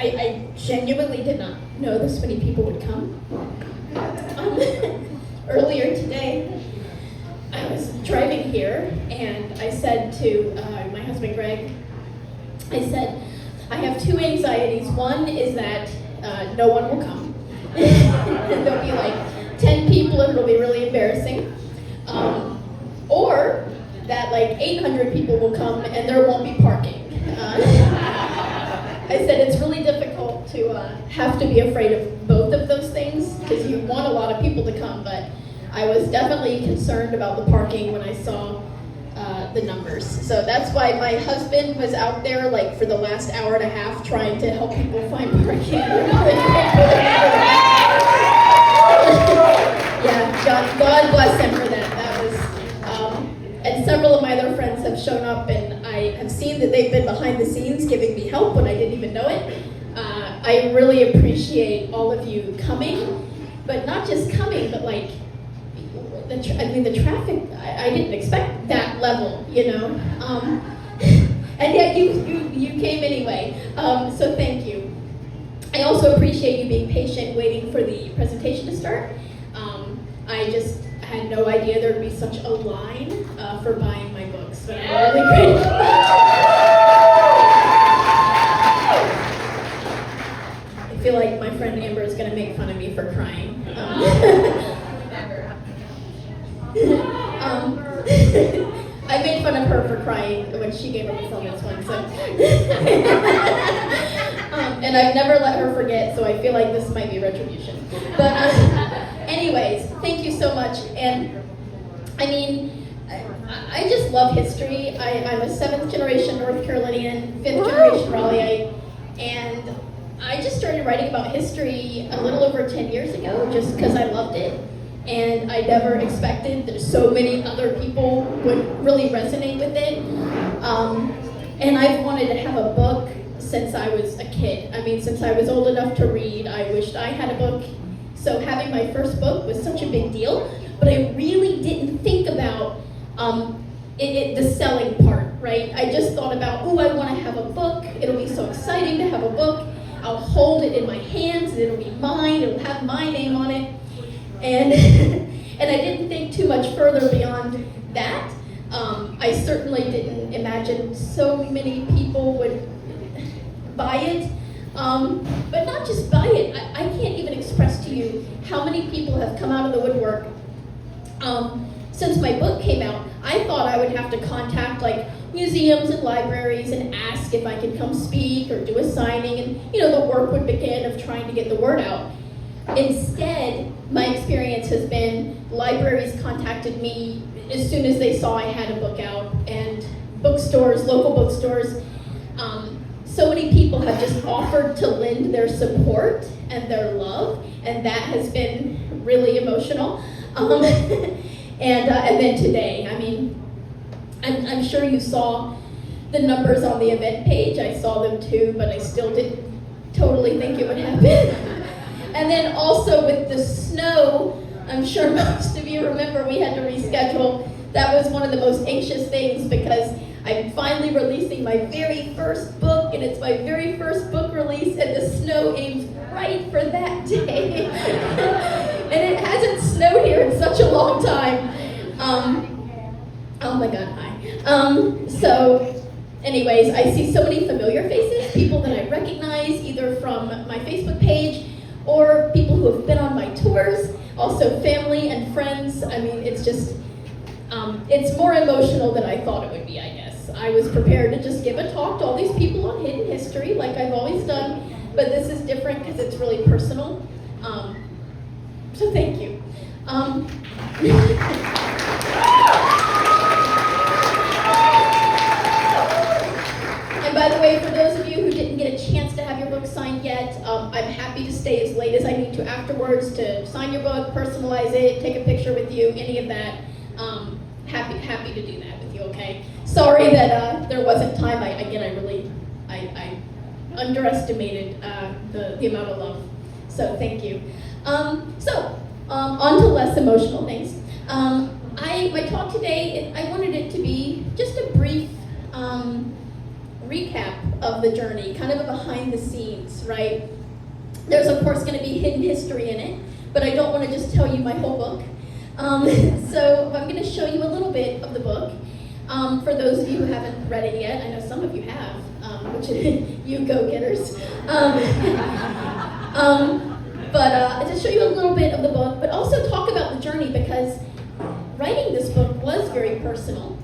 I genuinely did not know this many people would come. Earlier today, I was driving here, and I said to my husband Greg, I said, I have two anxieties. One is that no one will come. There'll be like 10 people and it'll be really embarrassing. Or that like 800 people will come and there won't be parking. I said it's really difficult to have to be afraid of both of those things because you want a lot of people to come, but I was definitely concerned about the parking when I saw the numbers. So that's why my husband was out there like for the last hour and a half trying to help people find parking. Yeah, God bless him for that. That was, and several of my other friends have shown up, and I have seen that they've been behind the scenes giving me help when I didn't even know it. I really appreciate all of you coming, but not just coming, but like, the traffic, I didn't expect that level, you know, and yet you came anyway, so thank you. I also appreciate you being patient waiting for the presentation to start. I just had no idea there would be such a line for buying my books, but I'm really grateful. I feel like my friend Amber is going to make fun of me for crying. I made fun of her for crying when she gave a performance once, and I've never let her forget, so I feel like this might be retribution. But anyways, thank you so much. And I mean, I just love history. I'm a 7th generation North Carolinian, 5th generation Raleighite, and I just started writing about history a little over 10 years ago just because I loved it. And I never expected that so many other people would really resonate with it. And I've wanted to have a book since I was a kid. I mean, since I was old enough to read, I wished I had a book. So having my first book was such a big deal, but I really didn't think about the selling part, right? I just thought about, oh, I want to have a book. It'll be so exciting to have a book. I'll hold it in my hands, and it'll be mine. It'll have my name on it. And I didn't think too much further beyond that. I certainly didn't imagine so many people would buy it. But not just buy it. I can't even express to you how many people have come out of the woodwork. Since my book came out, I thought I would have to contact like museums and libraries and ask if I could come speak or do a signing, and the work would begin of trying to get the word out. Instead, my experience has been libraries contacted me as soon as they saw I had a book out, and bookstores, local bookstores, so many people have just offered to lend their support and their love, and that has been really emotional. And then today, I mean, I'm sure you saw the numbers on the event page. I saw them too, but I still didn't totally think it would happen. And then also with the snow, I'm sure most of you remember we had to reschedule. That was one of the most anxious things because I'm finally releasing my very first book, and it's my very first book release, and the snow aims right for that day. And it hasn't snowed here in such a long time. Oh my God, hi. So anyways, I see so many familiar faces, people that I recognize either from my Facebook page or people who have been on my tours, also family and friends. I mean, it's just, it's more emotional than I thought it would be, I guess. I was prepared to just give a talk to all these people on hidden history, like I've always done, but this is different because it's really personal. So thank you. And by the way, for those of you who didn't get a chance to have your book signed yet, I'm happy to stay as late as I need to afterwards to sign your book, personalize it, take a picture with you, any of that. Happy to do that with you, okay? Sorry that there wasn't time. I underestimated the amount of love. So thank you. On to less emotional things. My talk today, I wanted it to be just a brief recap of the journey, kind of a behind the scenes, right? There's of course going to be hidden history in it, but I don't want to just tell you my whole book. So I'm going to show you a little bit of the book. For those of you who haven't read it yet, I know some of you have, which you go-getters. But just show you a little bit of the book, but also talk about the journey, because writing this book was very personal.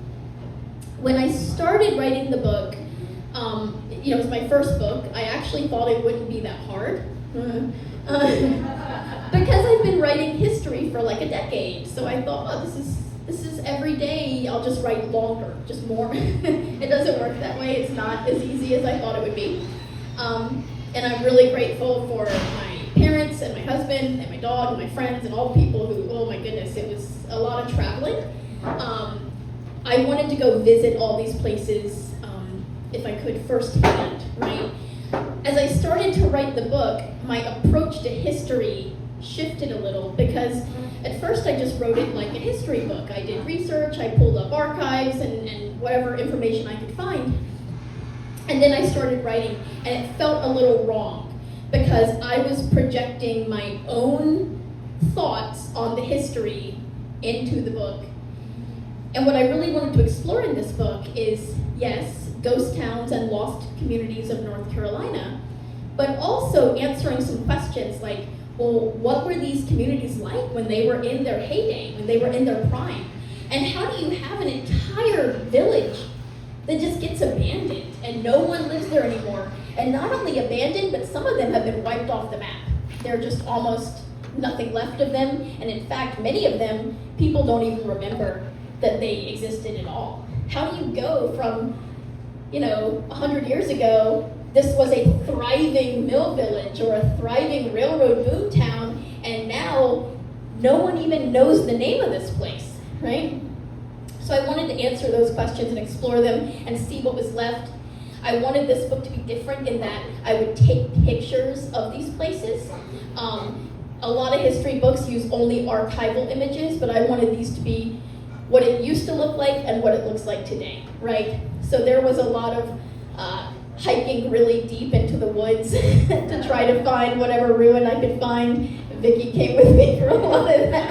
When I started writing the book, it was my first book. I actually thought it wouldn't be that hard. Because I've been writing history for like a decade. So I thought, this is every day, I'll just write longer, just more. It doesn't work that way. It's not as easy as I thought it would be. And I'm really grateful for my parents and my husband and my dog and my friends and all the people who, oh my goodness, it was a lot of traveling. I wanted to go visit all these places if I could firsthand, right? As I started to write the book, my approach to history shifted a little, because at first I just wrote it like a history book. I did research, I pulled up archives and whatever information I could find. And then I started writing, and it felt a little wrong, because I was projecting my own thoughts on the history into the book. And what I really wanted to explore in this book is, yes, ghost towns and lost communities of North Carolina, but also answering some questions like, well, what were these communities like when they were in their heyday, when they were in their prime? And how do you have an entire village that just gets abandoned and no one lives there anymore? And not only abandoned, but some of them have been wiped off the map. They're just almost nothing left of them. And in fact, many of them, people don't even remember that they existed at all. How do you go from, 100 years ago, this was a thriving mill village or a thriving railroad boom town, and now no one even knows the name of this place, right? So I wanted to answer those questions and explore them and see what was left. I wanted this book to be different in that I would take pictures of these places. A lot of history books use only archival images, but I wanted these to be what it used to look like and what it looks like today, right? So there was a lot of hiking really deep into the woods to try to find whatever ruin I could find. Vicki came with me for a lot of that.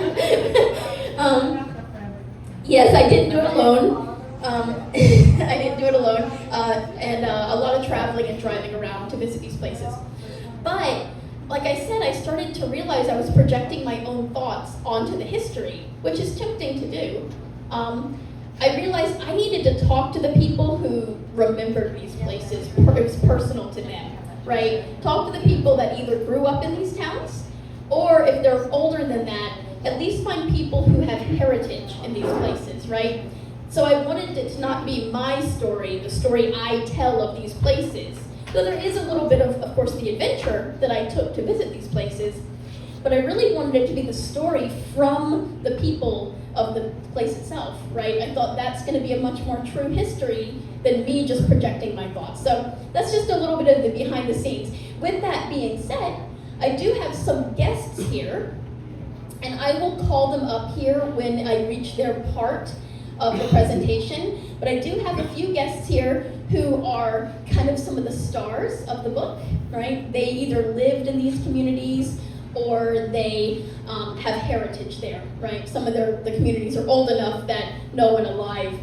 Yes, I didn't do it alone. And a lot of traveling and driving around to visit these places. But, like I said, I started to realize I was projecting my own thoughts onto the history, which is tempting to do. I realized I needed to talk to the people who remembered these places. It was personal to them, right? Talk to the people that either grew up in these towns, or if they're older than that, at least find people who have heritage in these places, right? So I wanted it to not be my story, the story I tell of these places. So there is a little bit of course, the adventure that I took to visit these places, but I really wanted it to be the story from the people of the place itself, right? I thought that's going to be a much more true history than me just projecting my thoughts. So that's just a little bit of the behind the scenes. With that being said, I do have some guests here, and I will call them up here when I reach their part of the presentation. But I do have a few guests here who are kind of some of the stars of the book, right? They either lived in these communities or they have heritage there, right? Some of the communities are old enough that no one alive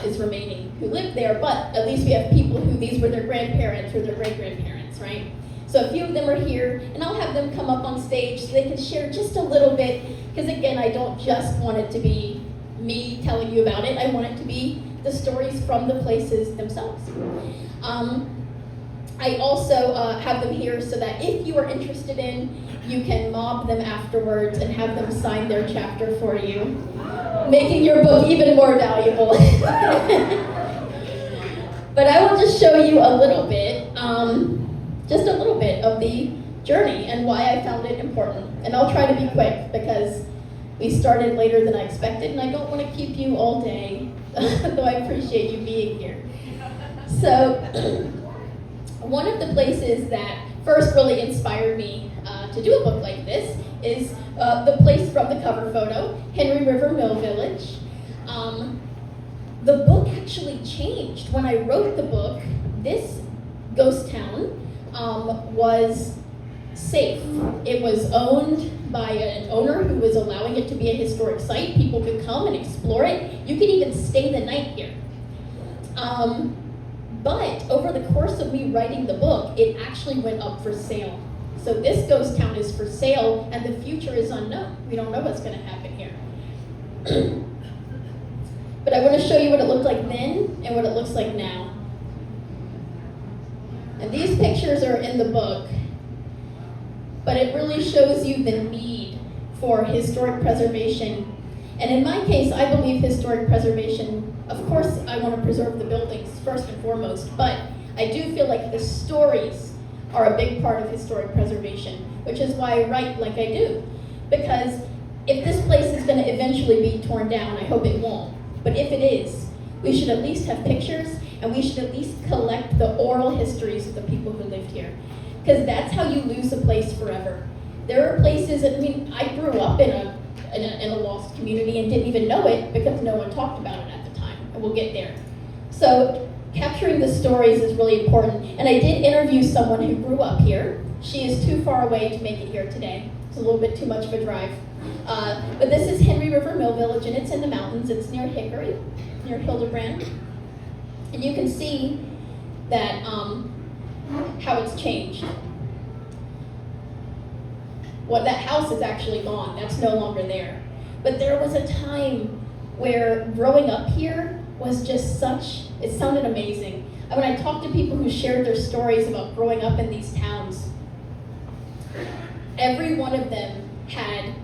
is remaining who lived there, but at least we have people who these were their grandparents or their great-grandparents, right? So a few of them are here, and I'll have them come up on stage so they can share just a little bit, because again, I don't just want it to be me telling you about it. I want it to be the stories from the places themselves. I also have them here so that if you are interested in, you can mob them afterwards and have them sign their chapter for you, making your book even more valuable. But I will just show you a little bit, just a little bit of the journey and why I found it important. And I'll try to be quick because we started later than I expected, and I don't want to keep you all day, though I appreciate you being here. So, one of the places that first really inspired me to do a book like this is the place from the cover photo, Henry River Mill Village. The book actually changed. When I wrote the book, this ghost town was safe. It was owned by an owner who was allowing it to be a historic site. People could come and explore it. You could even stay the night here. But over the course of me writing the book, it actually went up for sale. So this ghost town is for sale, and the future is unknown. We don't know what's going to happen here. But I want to show you what it looked like then and what it looks like now. And these pictures are in the book, but it really shows you the need for historic preservation. And in my case, I believe historic preservation, of course, I want to preserve the buildings first and foremost, but I do feel like the stories are a big part of historic preservation, which is why I write like I do. Because if this place is going to eventually be torn down, I hope it won't, but if it is, we should at least have pictures, and we should at least collect the oral histories of the people who lived here. Because that's how you lose a place forever. There are places, I mean, I grew up in a lost community and didn't even know it because no one talked about it at the time, and we'll get there. So capturing the stories is really important, and I did interview someone who grew up here. She is too far away to make it here today. It's a little bit too much of a drive. But this is Henry River Mill Village, and it's in the mountains. It's near Hickory, near Hildebrand. And you can see that how it's changed. Well, that house is actually gone. That's no longer there. But there was a time where growing up here was just it sounded amazing. And when I talked to people who shared their stories about growing up in these towns, every one of them had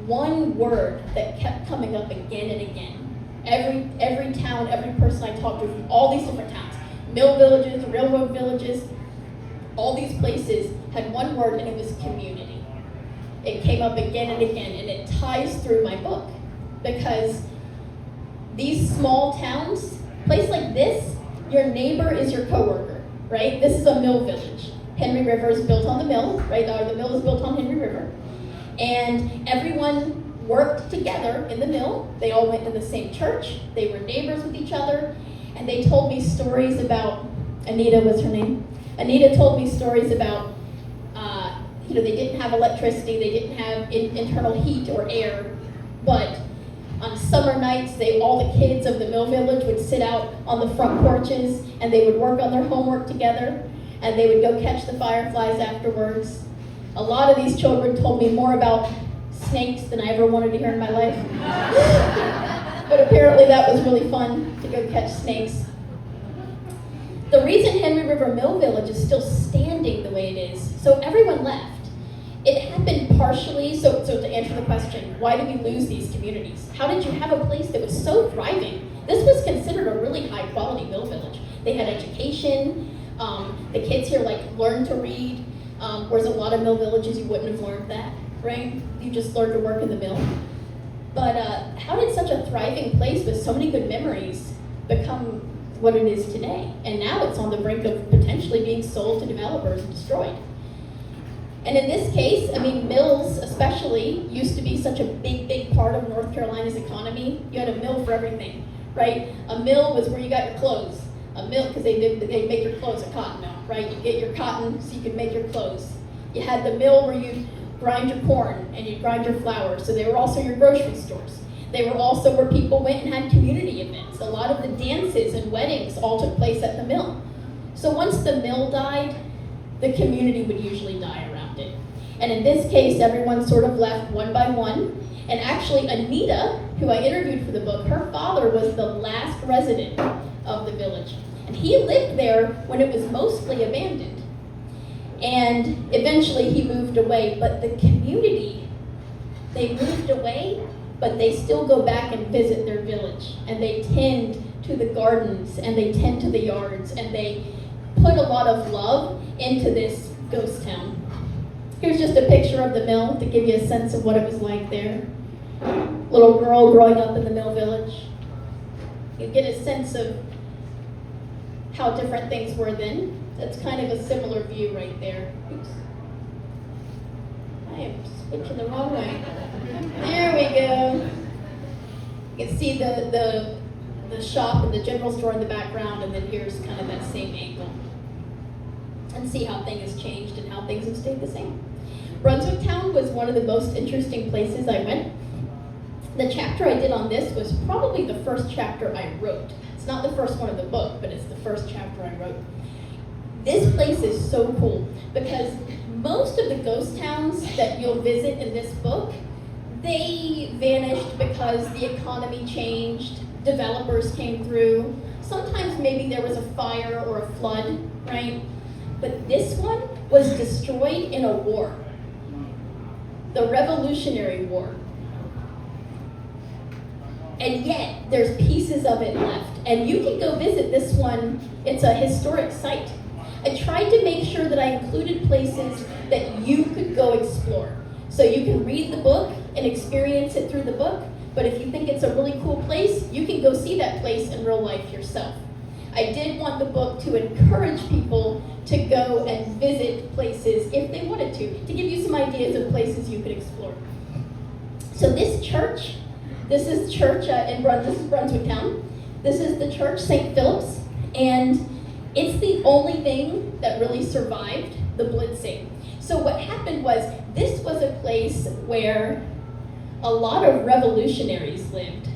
one word that kept coming up again and again. Every town, every person I talked to from all these different towns, mill villages, railroad villages, all these places had one word, and it was community. It came up again and again, and it ties through my book because these small towns, place like this, your neighbor is your coworker, right? This is a mill village. Henry River is built on the mill, right? Or the mill is built on Henry River. And everyone worked together in the mill. They all went to the same church. They were neighbors with each other. And they told me stories about, Anita was her name. Anita told me stories about, they didn't have electricity. They didn't have internal heat or air. But on summer nights, all the kids of the mill village would sit out on the front porches and they would work on their homework together. And they would go catch the fireflies afterwards. A lot of these children told me more about snakes than I ever wanted to hear in my life. But apparently that was really fun to go catch snakes. The reason Henry River Mill Village is still standing the way it is, so everyone left. It happened partially, so to answer the question, why did we lose these communities? How did you have a place that was so thriving? This was considered a really high quality mill village. They had education, the kids here learned to read, whereas a lot of mill villages you wouldn't have learned that, right? You just learned to work in the mill. But how did such a thriving place with so many good memories become what it is today? And now it's on the brink of potentially being sold to developers and destroyed. And in this case, mills especially used to be such a big part of North Carolina's economy. You had a mill for everything, right? A mill was where you got your clothes. A mill, because they make your clothes a cotton mill, right? You get your cotton so you could make your clothes. You had the mill where you grind your corn and you grind your flour, so they were also your grocery stores. They were also where people went and had community events. A lot of the dances and weddings all took place at the mill. So once the mill died, the community would usually die around it. And in this case, everyone sort of left one by one. And actually, Anita, who I interviewed for the book, her father was the last resident of the village. And he lived there when it was mostly abandoned. And eventually he moved away, but the community, they moved away, but they still go back and visit their village. And they tend to the gardens, and they tend to the yards, and they put a lot of love into this ghost town. Here's just a picture of the mill to give you a sense of what it was like there. Little girl growing up in the mill village. You get a sense of how different things were then. That's kind of a similar view right there. Oops. I am switching the wrong way. There we go. You can see the the shop and the general store in the background, and then here's kind of that same angle. And see how things have changed and how things have stayed the same. Brunswick Town was one of the most interesting places I went. The chapter I did on this was probably the first chapter I wrote. It's not the first one of the book, but it's the first chapter I wrote. This place is so cool because most of the ghost towns that you'll visit in this book, they vanished because the economy changed, developers came through. Sometimes maybe there was a fire or a flood, right? But this one was destroyed in a war, the Revolutionary War. And yet, there's pieces of it left. And you can go visit this one. It's a historic site. I tried to make sure that I included places that you could go explore. So you can read the book and experience it through the book, but if you think it's a really cool place, you can go see that place in real life yourself. I did want the book to encourage people to go and visit places if they wanted to give you some ideas of places you could explore. So this church, this is church this is Brunswick Town. This is the church, St. Philip's, and it's the only thing that really survived the blitzing. So what happened was, this was a place where a lot of revolutionaries lived.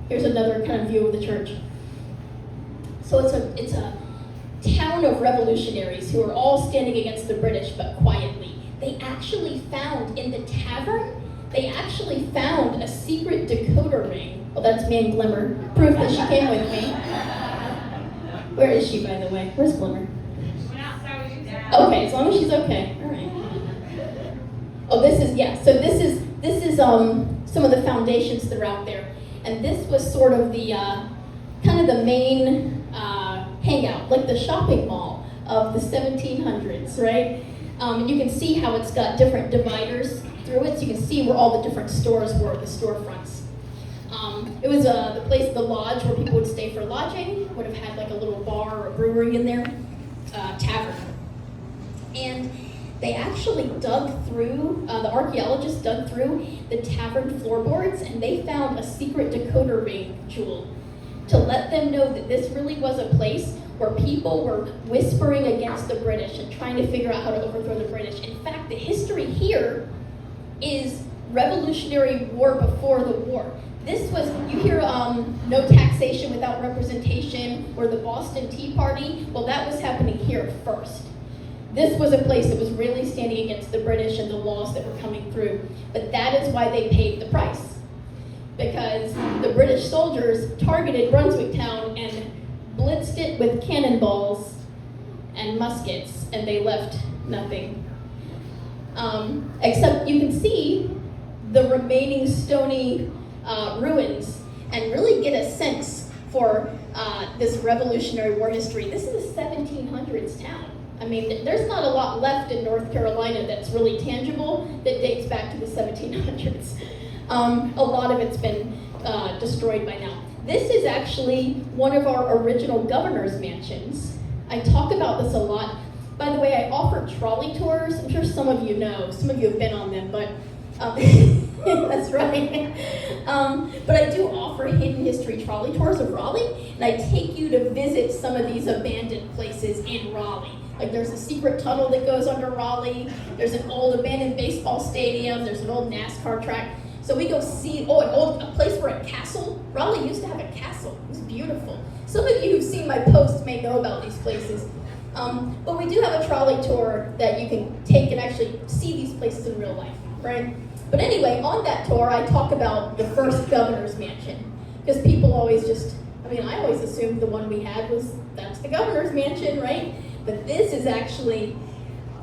Here's another kind of view of the church. So it's a town of revolutionaries who are all standing against the British, but quietly. They actually found in the tavern, a secret decoder ring. Well, that's me and Glimmer. Proof that she came with me. Where is she, by the way? Where's Glimmer? Okay, as long as she's okay. All right. Oh, this is some of the foundations that are out there. And this was sort of the, kind of the main hangout, like the shopping mall of the 1700s, right? And you can see how it's got different dividers through it, so you can see where all the different stores were, the storefronts. It was the lodge where people would stay for lodging, would have had like a little bar or a brewery in there, tavern. And they actually dug through, the archaeologists dug through the tavern floorboards, and they found a secret decoder ring jewel to let them know that this really was a place where people were whispering against the British and trying to figure out how to overthrow the British. In fact, the history here is Revolutionary War before the war. This was, you hear no taxation without representation, or the Boston Tea Party. Well, that was happening here first. This was a place that was really standing against the British and the laws that were coming through. But that is why they paid the price. Because the British soldiers targeted Brunswick Town and blitzed it with cannonballs and muskets, and they left nothing. Except you can see the remaining stony ruins and really get a sense for this Revolutionary War history. This is a 1700s town. I mean, there's not a lot left in North Carolina that's really tangible that dates back to the 1700s. A lot of it's been destroyed by now. This is actually one of our original governor's mansions. I talk about this a lot. By the way, I offer trolley tours. I'm sure some of you know. Some of you have been on them, but that's right. But I do offer hidden history trolley tours of Raleigh, and I take you to visit some of these abandoned places in Raleigh. Like there's a secret tunnel that goes under Raleigh. There's an old abandoned baseball stadium. There's an old NASCAR track. So we go see, a place for a castle. Raleigh used to have a castle. It was beautiful. Some of you who've seen my posts may know about these places. But we do have a trolley tour that you can take and actually see these places in real life, right? But anyway, on that tour, I talk about the first governor's mansion. Because people always I always assumed the one we had that's the governor's mansion, right? But this is actually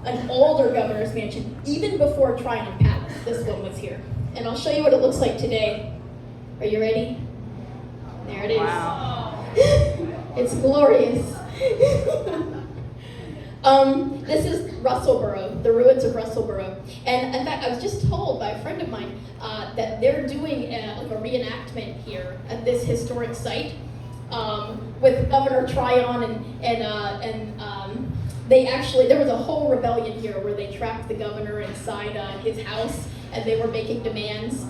an older governor's mansion, even before Tryon Palace. This one was here. And I'll show you what it looks like today. Are you ready? There it is. Wow. It's glorious. This is Russellboro, the ruins of Russellboro. And in fact, I was just told by a friend of mine that they're doing a reenactment here at this historic site with Governor Tryon and there was a whole rebellion here where they trapped the governor inside his house and they were making demands.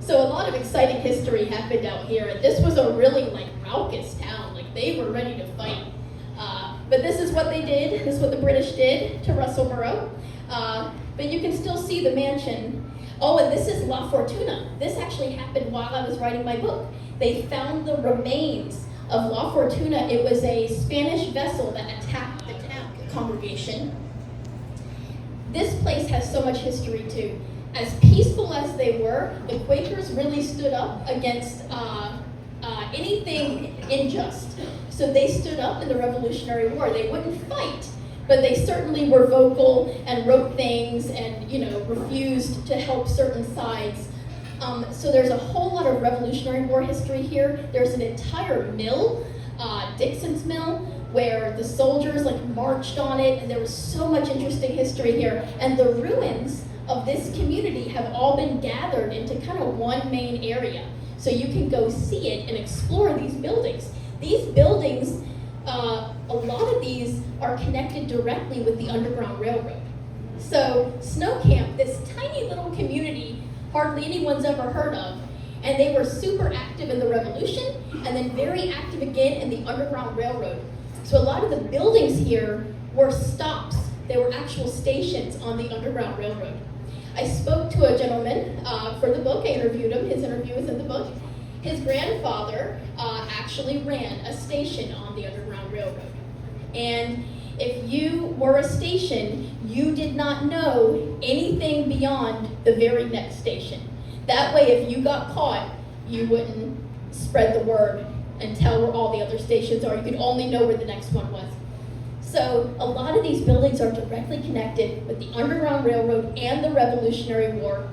So a lot of exciting history happened out here, and this was a really like raucous town. Like they were ready to fight. But this is what they did. This is what the British did to Russellborough. But you can still see the mansion. Oh, and this is La Fortuna. This actually happened while I was writing my book. They found the remains of La Fortuna. It was a Spanish vessel that attacked the town congregation. This place has so much history too. As peaceful as they were, the Quakers really stood up against anything unjust. So they stood up in the Revolutionary War. They wouldn't fight, but they certainly were vocal and wrote things and, refused to help certain sides. So there's a whole lot of Revolutionary War history here. There's an entire mill, Dixon's Mill, where the soldiers marched on it, and there was so much interesting history here. And the ruins of this community have all been gathered into kind of one main area. So you can go see it and explore these buildings. These buildings, a lot of these are connected directly with the Underground Railroad. So Snow Camp, this tiny little community, hardly anyone's ever heard of, and they were super active in the Revolution, and then very active again in the Underground Railroad. So a lot of the buildings here were stops. They were actual stations on the Underground Railroad. I spoke to a gentleman for the book. I interviewed him. His interview was in the book. His grandfather actually ran a station on the Underground Railroad. And if you were a station, you did not know anything beyond the very next station. That way, if you got caught, you wouldn't spread the word and tell where all the other stations are. You could only know where the next one was. So a lot of these buildings are directly connected with the Underground Railroad and the Revolutionary War.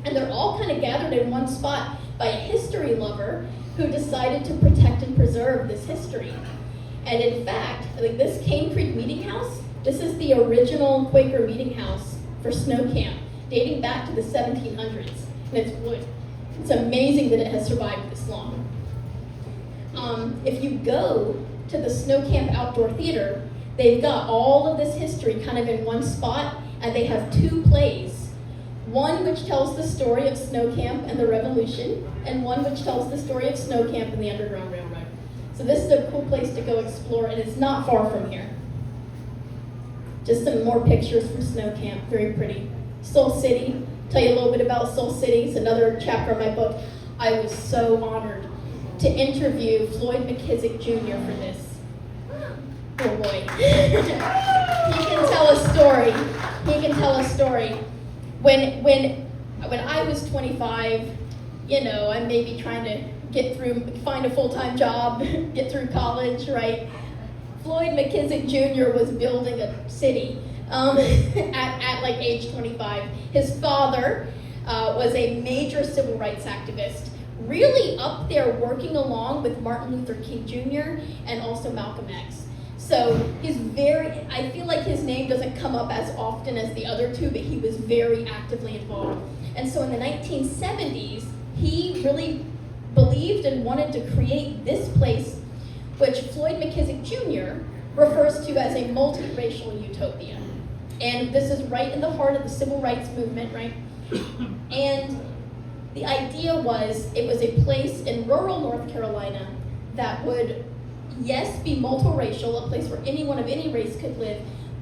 And they're all kind of gathered in one spot by a history lover who decided to protect and preserve this history. And in fact, this Cane Creek Meeting House, this is the original Quaker meeting house for Snow Camp, dating back to the 1700s, and it's wood. It's amazing that it has survived this long. If you go to the Snow Camp Outdoor Theater, they've got all of this history kind of in one spot, and they have two plays. One which tells the story of Snow Camp and the Revolution, and one which tells the story of Snow Camp and the Underground Railroad. So this is a cool place to go explore, and it's not far from here. Just some more pictures from Snow Camp, very pretty. Soul City, tell you a little bit about Soul City. It's another chapter of my book. I was so honored to interview Floyd McKissick Jr. for this. Oh boy. He can tell a story. He can tell a story. When I was 25, I'm maybe trying to find a full-time job, get through college, right? Floyd McKissick Jr. was building a city at age 25. His father was a major civil rights activist, really up there working along with Martin Luther King Jr. and also Malcolm X. So I feel like his name doesn't come up as often as the other two, but he was very actively involved. And so in the 1970s, he really believed and wanted to create this place, which Floyd McKissick Jr. refers to as a multiracial utopia. And this is right in the heart of the civil rights movement, right? And the idea was it was a place in rural North Carolina that would, yes, be multiracial, a place where anyone of any race could live,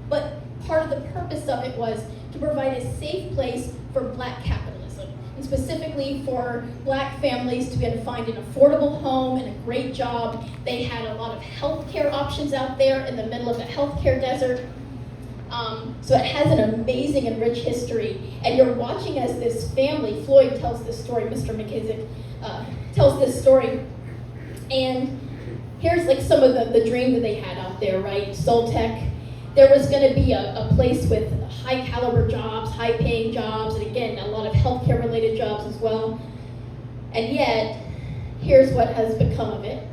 but part of the purpose of it was to provide a safe place for Black capitalism, and specifically for Black families to be able to find an affordable home and a great job. They had a lot of healthcare options out there in the middle of the healthcare desert. So it has an amazing and rich history. And you're watching as this family, Floyd tells this story, Mr. McKissick tells this story. And here's some of the dream that they had out there, right? Soltech. There was going to be a place with high caliber jobs, high paying jobs, and again, a lot of healthcare related jobs as well. And yet, here's what has become of it.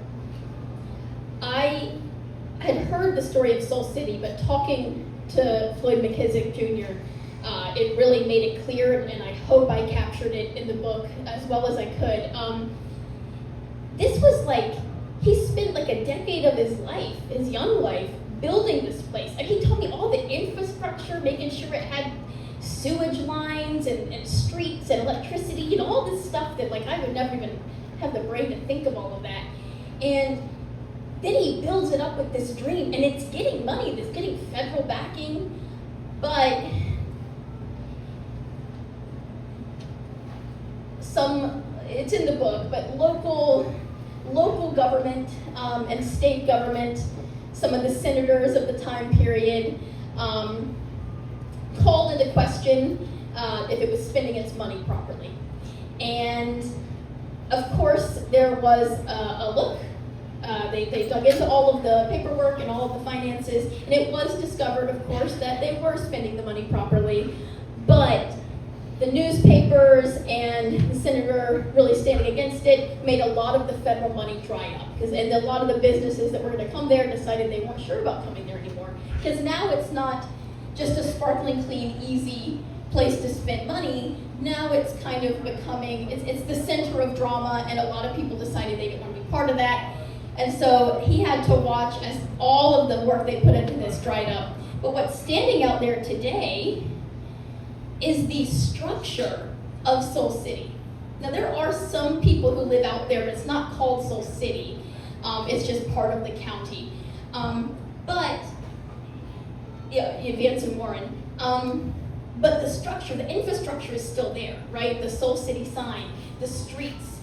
I had heard the story of Soul City, but talking to Floyd McKissick Jr., it really made it clear, and I hope I captured it in the book as well as I could. This was he spent a decade of his life, his young life, building this place. And he told me all the infrastructure, making sure it had sewage lines and streets and electricity, you know, all this stuff that like I would never even have the brain to think of all of that. And then he builds it up with this dream, and it's getting money, it's getting federal backing, but it's in the book, but local government and state government, some of the senators of the time period called into question if it was spending its money properly. And of course, there was a look. They dug into all of the paperwork and all of the finances, and it was discovered, of course, that they were spending the money properly, but the newspapers and the senator really standing against it made a lot of the federal money dry up, and a lot of the businesses that were going to come there decided they weren't sure about coming there anymore, because now it's not just a sparkling clean, easy place to spend money. Now it's kind of becoming, it's the center of drama, and a lot of people decided they didn't want to be part of that. And so he had to watch as all of the work they put into this dried up. But what's standing out there today is the structure of Soul City. Now there are some people who live out there, but it's not called Soul City. It's just part of the county. But Vance and Warren. But the structure, the infrastructure is still there, right? The Soul City sign, the streets,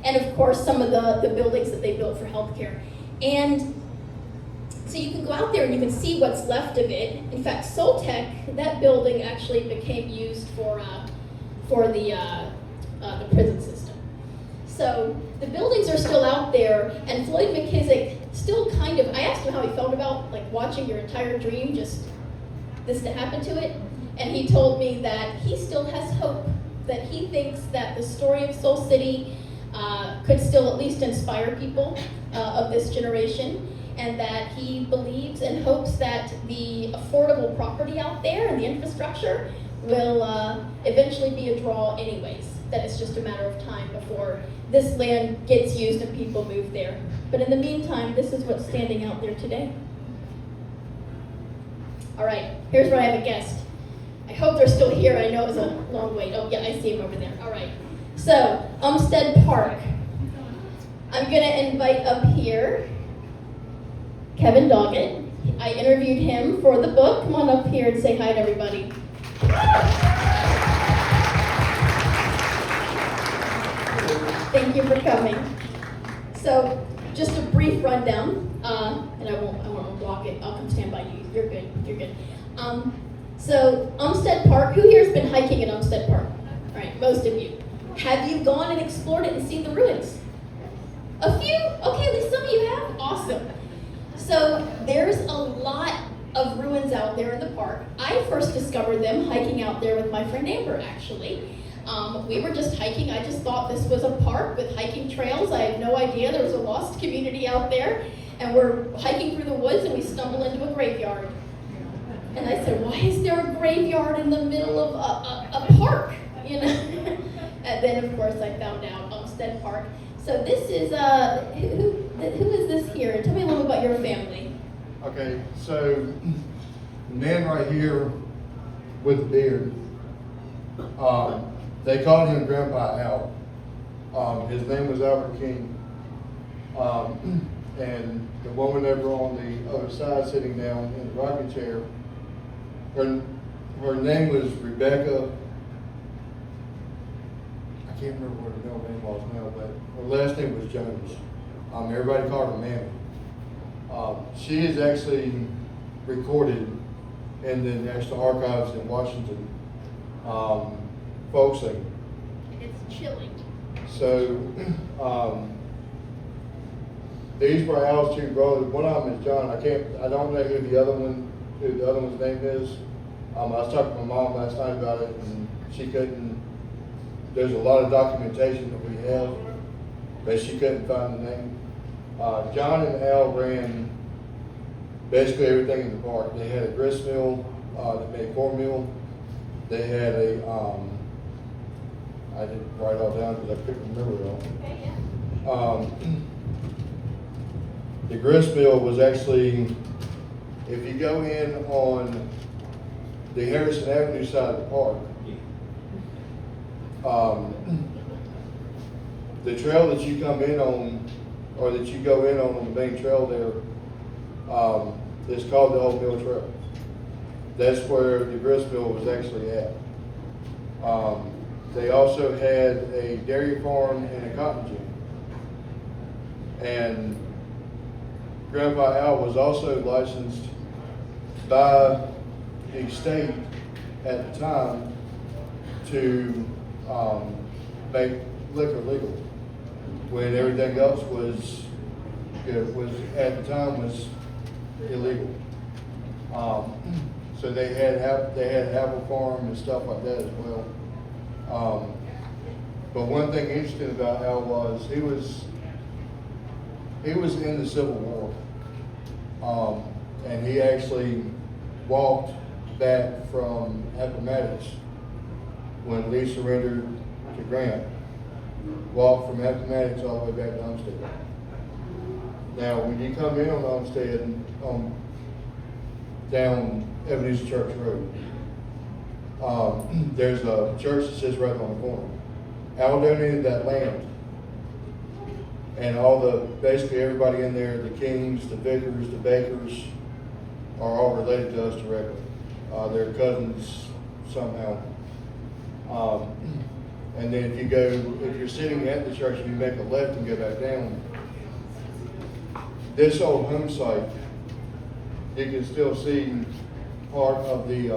and of course some of the buildings that they built for healthcare. And so you can go out there and you can see what's left of it. In fact, Soltech, that building actually became used for the prison system. So the buildings are still out there, and Floyd McKissick still kind of, I asked him how he felt about like watching your entire dream, just this to happen to it. And he told me that he still has hope, that he thinks that the story of Soul City could still at least inspire people of this generation, and that he believes and hopes that the affordable property out there and the infrastructure will eventually be a draw anyways, that it's just a matter of time before this land gets used and people move there. But in the meantime, this is what's standing out there today. All right, here's where I have a guest. I hope they're still here. I know it was a long wait. Oh yeah, I see him over there. All right. So, Umstead Park. I'm gonna invite up here Kevin Doggett. I interviewed him for the book. Come on up here and say hi to everybody. Thank you for coming. So, just a brief rundown, and I won't block it. I'll come stand by you. You're good. You're good. So, Umstead Park. Who here has been hiking at Umstead Park? All right, most of you. Have you gone and explored it and seen the ruins? A few? Okay, at least some of you have. Awesome. So there's a lot of ruins out there in the park. I first discovered them hiking out there with my friend Amber, actually. We were just hiking. I just thought this was a park with hiking trails. I had no idea there was a lost community out there. And we're hiking through the woods and we stumble into a graveyard. And I said, why is there a graveyard in the middle of a park? You know? And then, of course, I found out Umstead Park. So this is, who is this here? Tell me a little about your family. Okay, so the man right here with the beard, they called him Grandpa Al. His name was Albert King. And the woman over on the other side sitting down in the rocking chair, her name was Rebecca. I can't remember what her middle name was now, but her last name was Jones. Everybody called her Mammy. She is actually recorded in the National Archives in Washington, folk singing. It's chilling. So these were Al's two brothers. One of them is John. I don't know who the other one's name is. I was talking to my mom last night about it, and she couldn't. There's a lot of documentation that we have, but she couldn't find the name. John and Al ran basically everything in the park. They had a grist mill that made cornmeal. They had a, I didn't write it all down because I couldn't remember it all. The grist mill was actually, if you go in on the Harrison Avenue side of the park. The trail that you come in on, or that you go in on the main trail there, is called the Old Mill Trail. That's where the grist mill was actually at. They also had a dairy farm and a cotton gin. And Grandpa Al was also licensed by the state at the time to make liquor legal, when everything else was at the time was illegal. So they had apple farm and stuff like that as well. But one thing interesting about Al was he was in the Civil War, and he actually walked back from Appomattox when Lee surrendered to Grant. Walked from Appomattox all the way back to Olmsted. Now, when you come in on Olmsted, down Ebenezer Church Road, there's a church that sits right on the corner. Al donated that land, and basically everybody in there, the Kings, the Vickers, the Bakers, are all related to us directly. They're cousins somehow. And then if you're sitting at the church and you make a left and go back down, this old home site, you can still see part of the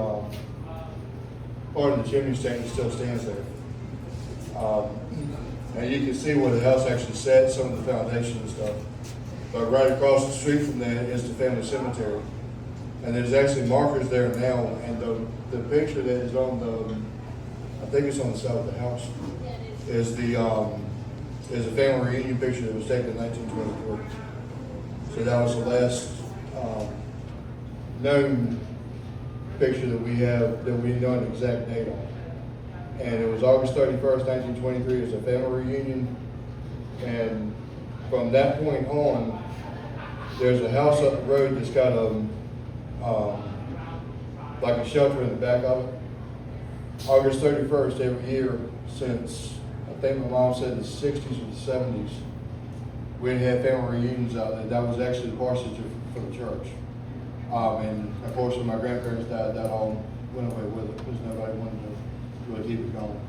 chimney stack that still stands there. And you can see where the house actually sat, some of the foundation and stuff. But right across the street from that is the family cemetery. And there's actually markers there now, and the picture that is on I think it's on the side of the house, is a family reunion picture that was taken in 1923. So that was the last known picture that we have, that we know an exact date on. And it was August 31st, 1923. It was a family reunion. And from that point on, there's a house up the road that's got like a shelter in the back of it. August 31st every year since, I think my mom said the 60s or the 70s, we'd had family reunions out there. That was actually the parsonage for the church. And of course, when my grandparents died, that all went away with it because nobody wanted to really keep it going.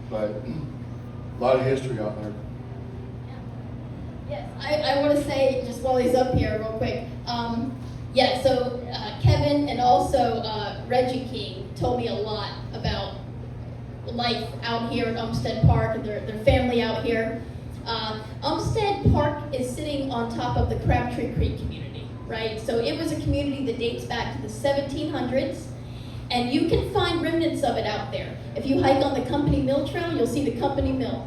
But a lot of history out there. Yes, I want to say, just while he's up here real quick, so Kevin and also Reggie King told me a lot about life out here at Umstead Park and their family out here. Umstead Park is sitting on top of the Crabtree Creek community, right? So it was a community that dates back to the 1700s, and you can find remnants of it out there. If you hike on the Company Mill Trail, you'll see the Company Mill.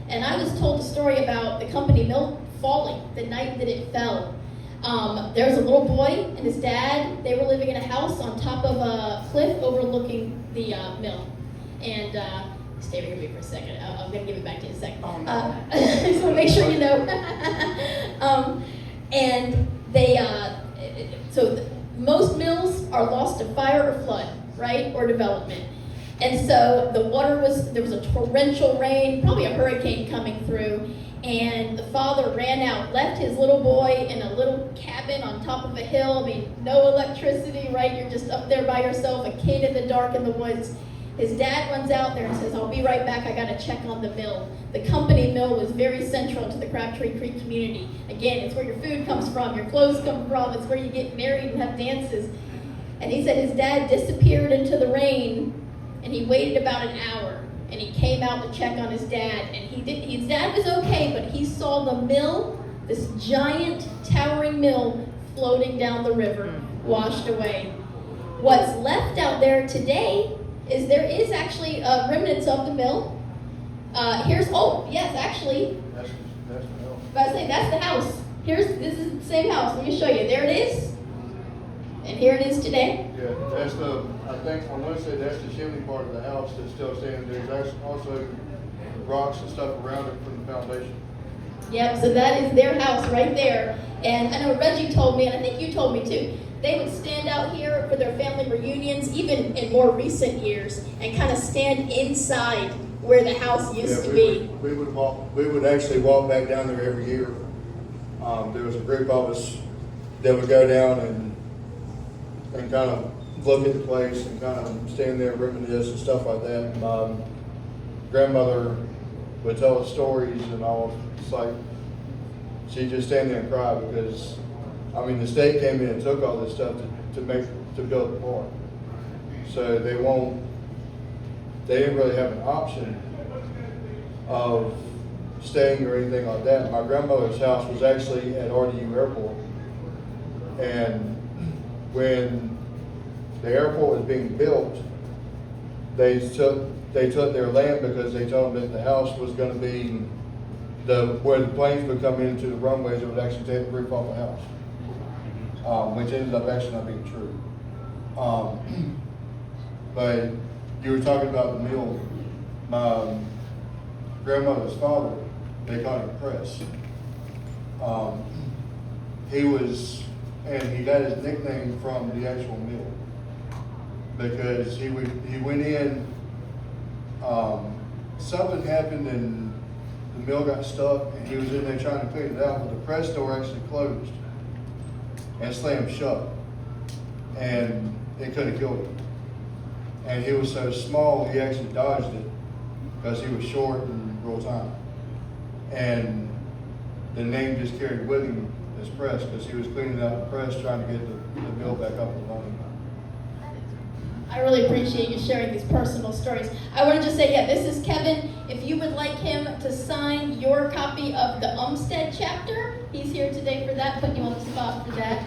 And I was told a story about the Company Mill falling the night that it fell. There was a little boy and his dad. They were living in a house on top of a cliff overlooking the mill. And stay with me for a second. I'm going to give it back to you in a second. I just want to make sure you know. And they, most mills are lost to fire or flood, right, or development. And so there was a torrential rain, probably a hurricane coming through, and the father ran out, left his little boy in a little cabin on top of a hill. I mean, no electricity, right? You're just up there by yourself, a kid in the dark in the woods. His dad runs out there and says, "I'll be right back, I gotta check on the mill." The Company Mill was very central to the Crabtree Creek community. Again, it's where your food comes from, your clothes come from, it's where you get married and have dances. And he said his dad disappeared into the rain, and he waited about an hour, and he came out to check on his dad, and his dad was okay, but he saw the mill, this giant towering mill, floating down the river, washed away. What's left out there today is there is actually remnants of the mill. Actually, That's the house. I say that's the house. This is the same house. Let me show you. There it is, and here it is today. Yeah, that's I want to say that's the chimney part of the house that's still standing. There's also rocks and stuff around it from the foundation. Yep, so that is their house right there. And I know Reggie told me, and I think you told me too, they would stand out here for their family reunions, even in more recent years, and kind of stand inside where the house used to be. We would actually walk back down there every year. There was a group of us that would go down and kind of look at the place and kind of stand there and reminisce and stuff like that. My grandmother would tell us stories and all. It's like she'd just stand there and cry because, I mean, the state came in and took all this stuff to build the park. So they didn't really have an option of staying or anything like that. My grandmother's house was actually at RDU Airport, and when the airport was being built, they took their land because they told them that the house was going to be where the planes would come into the runways. It would actually take the roof off the house, which ended up actually not being true. But you were talking about the mill. My grandmother's father, they called him Press. He got his nickname from the actual mill because he went in. Something happened and the mill got stuck, and he was in there trying to clean it out. But the press door actually closed and slammed shut, and it could have killed him. And he was so small, he actually dodged it because he was short and real tiny. And the name just carried with him as Press because he was cleaning out the press trying to get the mill back up and running. I really appreciate you sharing these personal stories. I want to just say, this is Kevin. If you would like him to sign your copy of the Umstead chapter, he's here today for that. Putting you on the spot for that.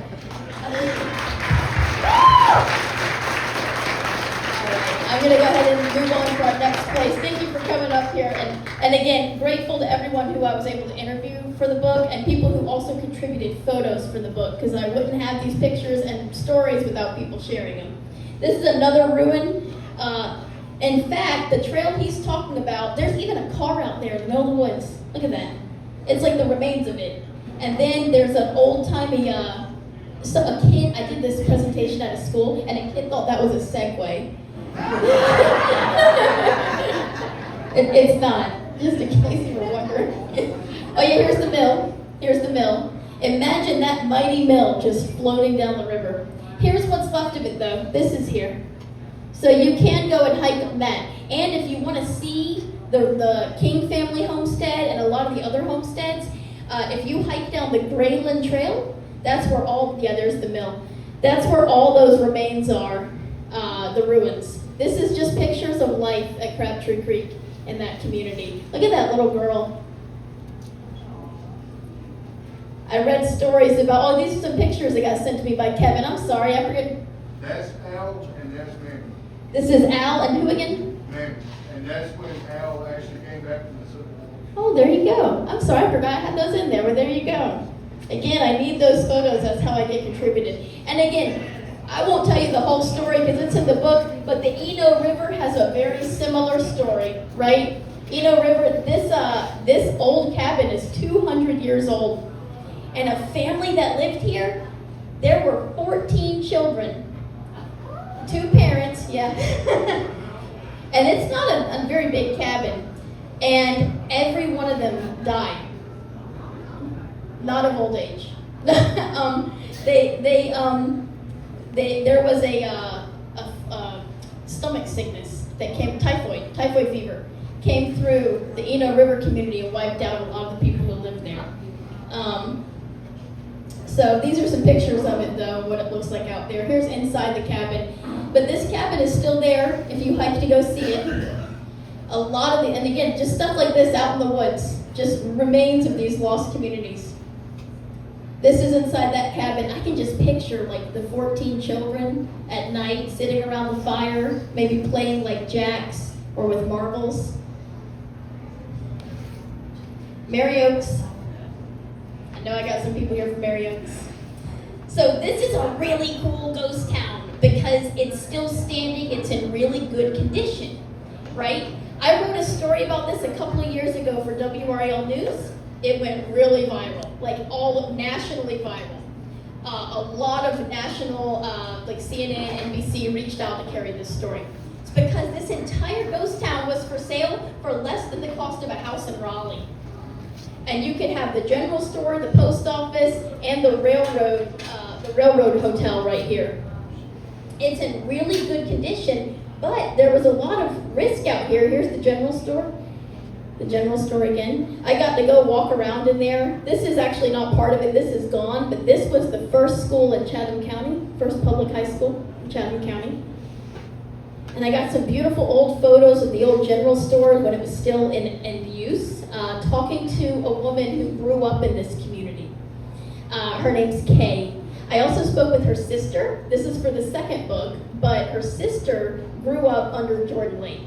I'm going to go ahead and move on to our next place. Thank you for coming up here. And again, grateful to everyone who I was able to interview for the book and people who also contributed photos for the book, because I wouldn't have these pictures and stories without people sharing them. This is another ruin. In fact, the trail he's talking about, there's even a car out there in the middle of the woods. Look at that. It's like the remains of it. And then there's an old-timey, a kid, I did this presentation at a school, and a kid thought that was a Segway. It's not, just in case you were wondering. Oh yeah, here's the mill. Here's the mill. Imagine that mighty mill just floating down the river. Here's what's left of it though. This is here. So you can go and hike on that. And if you want to see the King family homestead and a lot of the other homesteads, if you hike down the Grayland Trail, that's where there's the mill. That's where all those remains are, the ruins. This is just pictures of life at Crabtree Creek in that community. Look at that little girl. I read stories about, these are some pictures that got sent to me by Kevin. I'm sorry, I forget. That's Al and that's Mammy. This is Al and who again? Mammy. And that's when Al actually came back from the Civil War. Oh, there you go. I'm sorry, I forgot I had those in there. Well, there you go. Again, I need those photos. That's how I get contributed. And again, I won't tell you the whole story because it's in the book, but the Eno River has a very similar story, right? Eno River, this old cabin is 200 years old. And a family that lived here, there were 14 children. 2 parents, yeah. And it's not a very big cabin. And every one of them died. Not of old age. There was a stomach sickness that came, typhoid fever, came through the Eno River community and wiped out a lot of the people who lived there. So these are some pictures of it though, what it looks like out there. Here's inside the cabin. But this cabin is still there if you hike to go see it. A lot of and again, just stuff like this out in the woods, just remains of these lost communities. This is inside that cabin. I can just picture like the 14 children at night sitting around the fire, maybe playing like jacks or with marbles. Mary Oaks. I know I got some people here from Mary Oaks. So this is a really cool ghost town because it's still standing, it's in really good condition, right? I wrote a story about this a couple of years ago for WRAL News. It went really viral, like nationally viral. a lot of national, like CNN, NBC reached out to carry this story. It's because this entire ghost town was for sale for less than the cost of a house in Raleigh. And you could have the general store, the post office, and the railroad hotel right here. It's in really good condition, but there was a lot of risk out here. Here's the general store. The general store again. I got to go walk around in there. This is actually not part of it. This is gone, but this was the first school in Chatham County, first public high school in Chatham County. And I got some beautiful old photos of the old general store when it was still in use, talking to a woman who grew up in this community. Her name's Kay. I also spoke with her sister. This is for the second book, but her sister grew up under Jordan Lake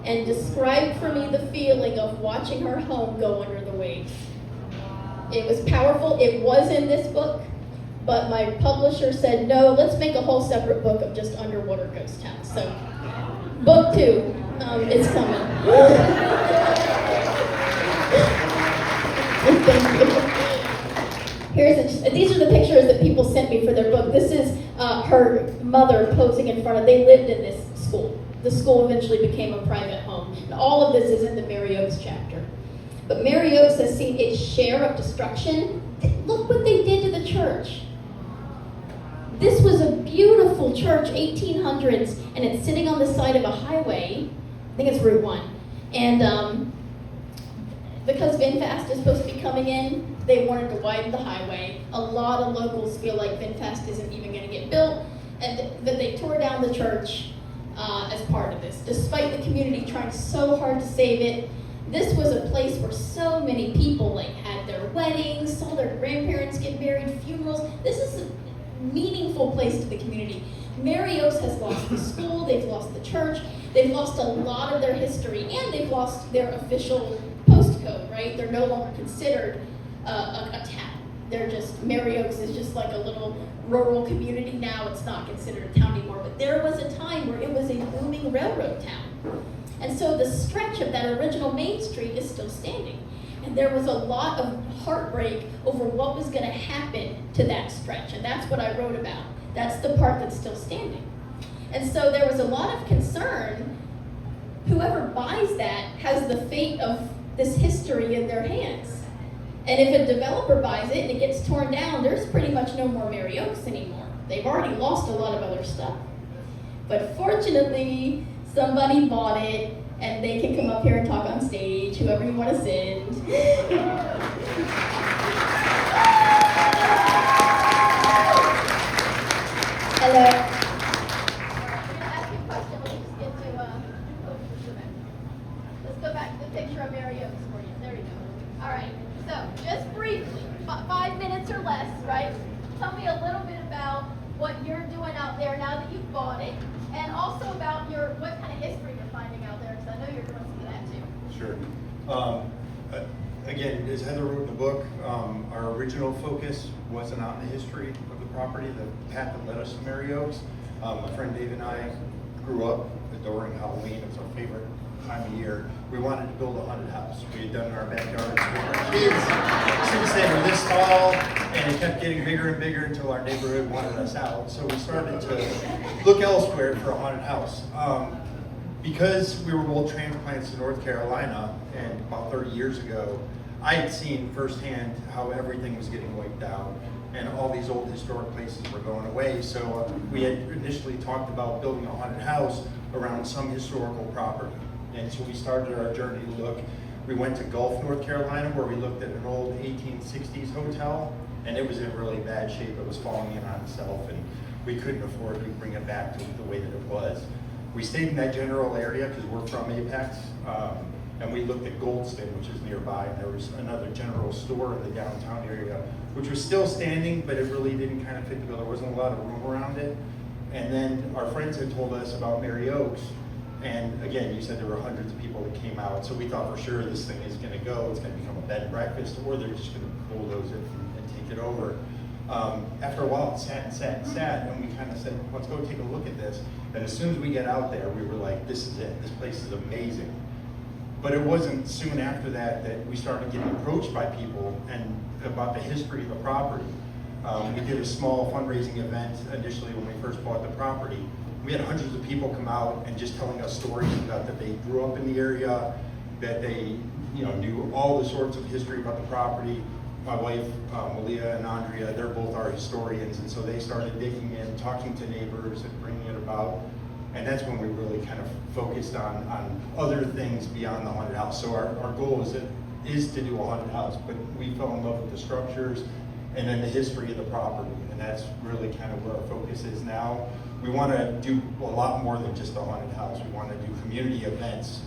and described for me the feeling of watching her home go under the waves. It was powerful. It was in this book, but my publisher said, no, let's make a whole separate book of just underwater ghost towns. So, book 2 is coming. These are the pictures that people sent me for their book. This is her mother posing in front of, they lived in this school. The school eventually became a private home. And all of this is in the Mary Oaks chapter. But Mary Oaks has seen its share of destruction. Look what they did to the church. This was a beautiful church, 1800s, and it's sitting on the side of a highway. I think it's Route 1. And because VinFast is supposed to be coming in, they wanted to widen the highway. A lot of locals feel like VinFast isn't even going to get built, and that they tore down the church as part of this. Despite the community trying so hard to save it, this was a place where so many people had their weddings, saw their grandparents get married, funerals. This is a meaningful place to the community. Mary Oaks has lost the school, they've lost the church, they've lost a lot of their history, and they've lost their official postcode, right? They're no longer considered a town. They're just, Mary Oaks is just like a little rural community now. It's not considered a town anymore, but there was a time where it was a booming railroad town. And so the stretch of that original Main Street is still standing. And there was a lot of heartbreak over what was going to happen to that stretch. And that's what I wrote about. That's the part that's still standing. And so there was a lot of concern. Whoever buys that has the fate of this history in their hands. And if a developer buys it and it gets torn down, there's pretty much no more Mary Oaks anymore. They've already lost a lot of other stuff. But fortunately, somebody bought it, and they can come up here and talk on stage, whoever you want to send. Hello. I'm going to ask you a question. Let me just get to, let's go back to the picture of Mary Oaks for you. There you go. All right. So, just briefly, 5 minutes or less, right? Tell me a little bit about what you're doing out there now that you've bought it, and also about what kind of history you're finding out there, because I know you're doing some of that too. Sure. Again, as Heather wrote in the book, our original focus wasn't on the history of the property, the path that led us to Mary Oaks. My friend Dave and I grew up adoring Halloween. It was our favorite time of year. We wanted to build a haunted house. We had done in our backyards with our kids since they were this tall, and it kept getting bigger and bigger until our neighborhood wanted us out. So we started to look elsewhere for a haunted house. Because we were both transplants to North Carolina, and about 30 years ago, I had seen firsthand how everything was getting wiped out and all these old historic places were going away. So we had initially talked about building a haunted house around some historical property. And so we started our journey to look. We went to Gulf, North Carolina, where we looked at an old 1860s hotel, and it was in really bad shape. It was falling in on itself, and we couldn't afford to bring it back to the way that it was. We stayed in that general area because we're from Apex, and we looked at Goldston, which is nearby, and there was another general store in the downtown area, which was still standing, but it really didn't kind of fit the bill. There wasn't a lot of room around it. And then our friends had told us about Mary Oaks, and again, you said there were hundreds of people that came out, so we thought for sure this thing is going to go. It's going to become a bed and breakfast, or they're just going to bulldoze it and take it over. After a while, it sat and sat and sat, and we kind of said, let's go take a look at this. And as soon as we get out there, we were like, this is it. This place is amazing. But it wasn't soon after that that we started getting approached by people and about the history of the property. We did a small fundraising event initially when we first bought the property. We had hundreds of people come out and just telling us stories about that they grew up in the area, that they knew all the sorts of history about the property. My wife, Leah and Andrea, they're both our historians, and so they started digging in, talking to neighbors and bringing it about. And that's when we really kind of focused on other things beyond the haunted house. So our goal is to do a haunted house, but we fell in love with the structures and then the history of the property, and that's really kind of where our focus is now. We want to do a lot more than just a haunted house. We want to do community events.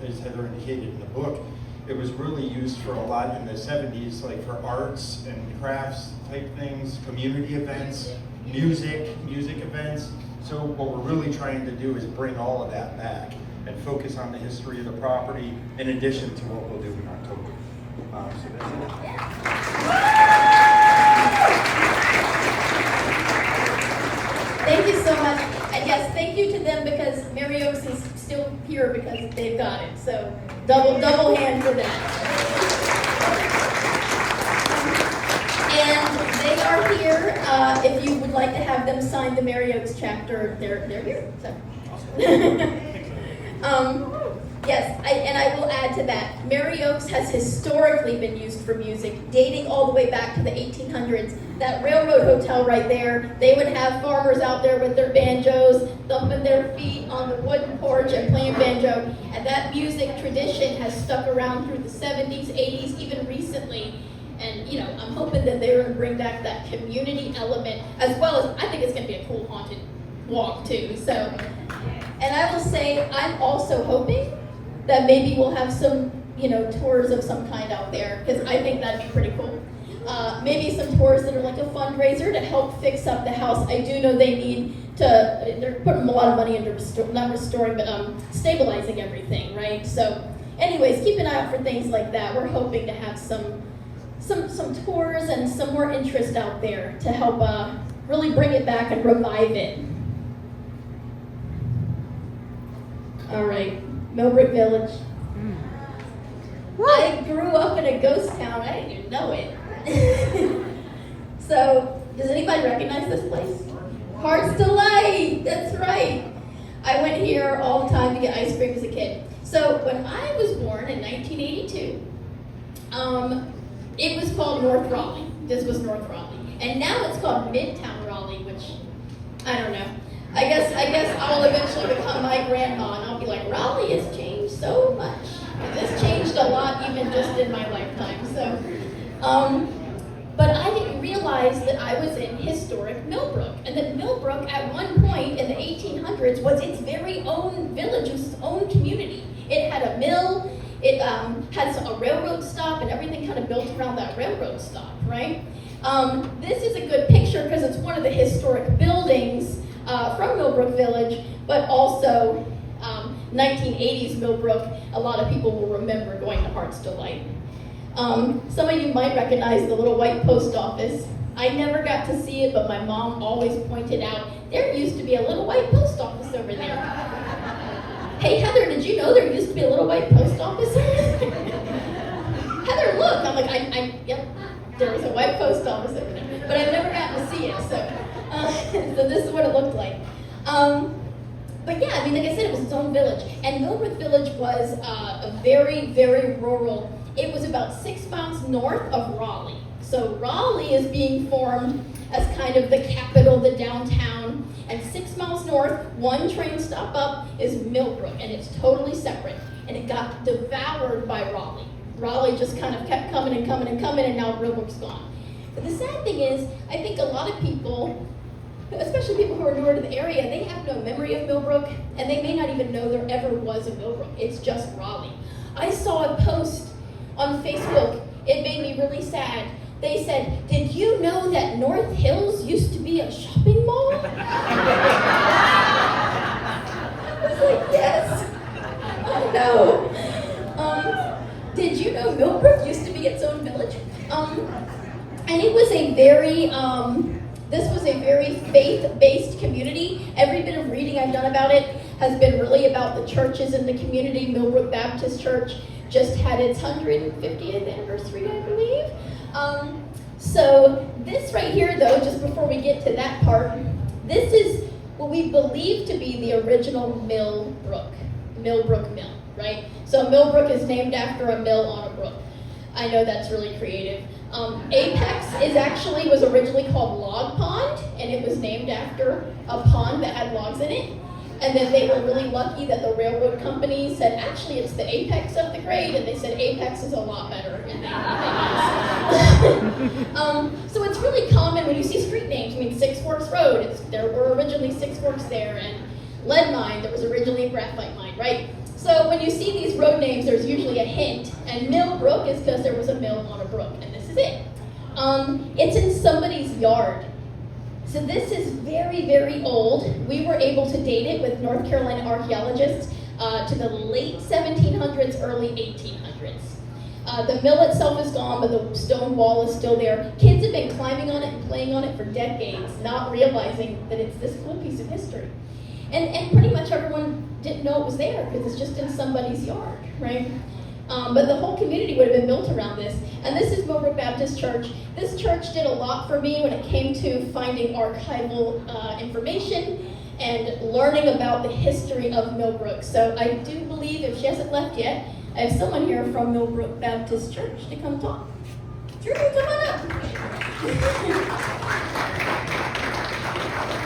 As Heather indicated in the book, it was really used for a lot in the 70s, like for arts and crafts type things, community events, music events. So what we're really trying to do is bring all of that back and focus on the history of the property in addition to what we'll do in October. So that's it. Thank you so much. And yes, thank you to them because Mary Oaks is still here because they've got it. So double hand for them. And they are here. If you would like to have them sign the Mary Oaks chapter, they're here. So. Yes, and I will add to that. Mary Oaks has historically been used for music, dating all the way back to the 1800s. That railroad hotel right there, they would have farmers out there with their banjos, thumping their feet on the wooden porch and playing banjo. And that music tradition has stuck around through the 70s, 80s, even recently. And I'm hoping that they're going to bring back that community element, as well as I think it's going to be a cool haunted walk too. So, and I will say, I'm also hoping that maybe we'll have some, tours of some kind out there, because I think that'd be pretty cool. Maybe some tours that are like a fundraiser to help fix up the house. I do know they need to, they're putting a lot of money into not restoring, but stabilizing everything, right? So anyways, keep an eye out for things like that. We're hoping to have some tours and some more interest out there to help really bring it back and revive it. All right, Millbrook Village. I grew up in a ghost town. I didn't even know it. So, does anybody recognize this place? Hearts Delight. That's right. I went here all the time to get ice cream as a kid. So, when I was born in 1982, it was called North Raleigh. This was North Raleigh. And now it's called Midtown Raleigh, which, I don't know. I guess I'll eventually become my grandma and I'll be like, Raleigh has changed so much. This changed a lot even just in my lifetime. So, but I didn't realize that I was in historic Millbrook, and that Millbrook at one point in the 1800s was its very own village, its own community. It had a mill, it had a railroad stop, and everything kind of built around that railroad stop, right? This is a good picture because it's one of the historic buildings from Millbrook Village, but also 1980s Millbrook. A lot of people will remember going to Hearts Delight. Some of you might recognize the little white post office. I never got to see it, but my mom always pointed out, there used to be a little white post office over there. Hey Heather, did you know there used to be a little white post office? Heather, look. I'm like, yep, there was a white post office over there. But I've never gotten to see it, so this is what it looked like. But yeah, I mean, like I said, it was its own village. And Millbrook Village was a very, very rural. It was about 6 miles north of Raleigh. So Raleigh is being formed as kind of the capital, the downtown. And 6 miles north, one train stop up is Millbrook, and it's totally separate. And it got devoured by Raleigh. Raleigh just kind of kept coming and coming and coming, and now Millbrook's gone. But the sad thing is, I think a lot of people, especially people who are newer to the area, they have no memory of Millbrook, and they may not even know there ever was a Millbrook. It's just Raleigh. I saw a post on Facebook. It made me really sad. They said, did you know that North Hills used to be a shopping mall? I was like, yes. Oh no. Did you know Millbrook used to be its own village? And it was a very, this was a very faith-based community. Every bit of reading I've done about it has been really about the churches in the community. Millbrook Baptist Church just had its 150th anniversary, I believe. So This right here, though, just before we get to that part, this is what we believe to be the original Millbrook Mill, right? So Millbrook is named after a mill on a brook. I know that's really creative. Apex was originally called Log Pond, and it was named after a pond that had logs in it. And then they were really lucky that the railroad company said, actually, it's the apex of the grade, and they said apex is a lot better. And so it's really common when you see street names. I mean, Six Forks Road, there were originally 6 forks there, and Lead Mine, there was originally a graphite mine, right? So when you see these road names, there's usually a hint. And Millbrook is because there was a mill on a brook, and this is it. It's in somebody's yard. So this is very, very old. We were able to date it with North Carolina archaeologists to the late 1700s, early 1800s. The mill itself is gone, but the stone wall is still there. Kids have been climbing on it and playing on it for decades, not realizing that it's this cool piece of history. And pretty much everyone didn't know it was there because it's just in somebody's yard, right? But the whole community would have been built around this. And this is Millbrook Baptist Church. This church did a lot for me when it came to finding archival information and learning about the history of Millbrook. So I do believe, if she hasn't left yet, I have someone here from Millbrook Baptist Church to come talk. Drew, come on up.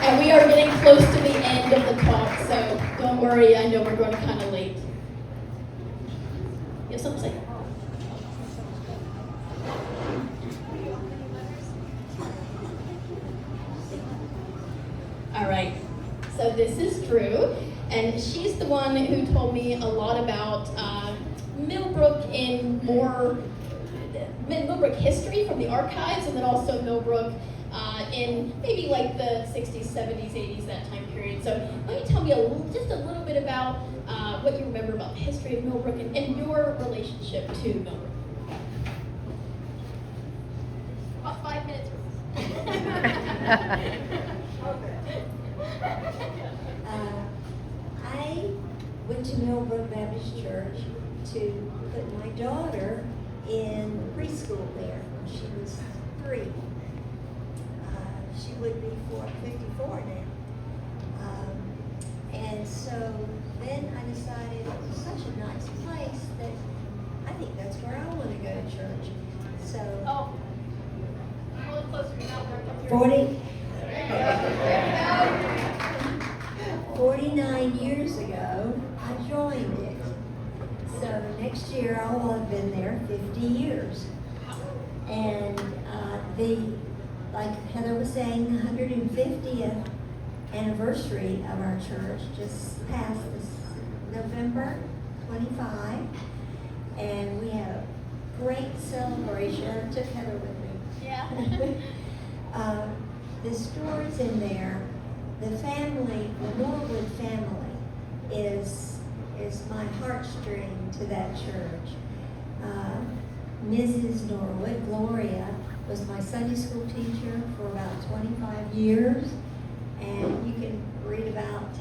And we are getting close to the end of the talk, so don't worry, I know we're going kind of late. You have something to say? All right, so this is Drew, and she's the one who told me a lot about Millbrook in Millbrook history from the archives, and then also Millbrook in maybe like the 60s, 70s, 80s, that time period. So why don't you tell me just a little bit about what you remember about the history of Millbrook and your relationship to Millbrook. About 5 minutes. I went to Millbrook Baptist Church to put my daughter in preschool there when she was 3. She would be 54 now. And so then I decided it was such a nice place that I think that's where I want to go to church. So, A little closer now. 49 years ago, I joined it. So next year I will have been there 50 years. And like Heather was saying, the 150th anniversary of our church just passed this November 25. And we had a great celebration. I took Heather with me. Yeah. The stories in there, the family, the Norwood family is my heartstring to that church. Mrs. Norwood, Gloria, was my Sunday school teacher for about 25 years. And you can read about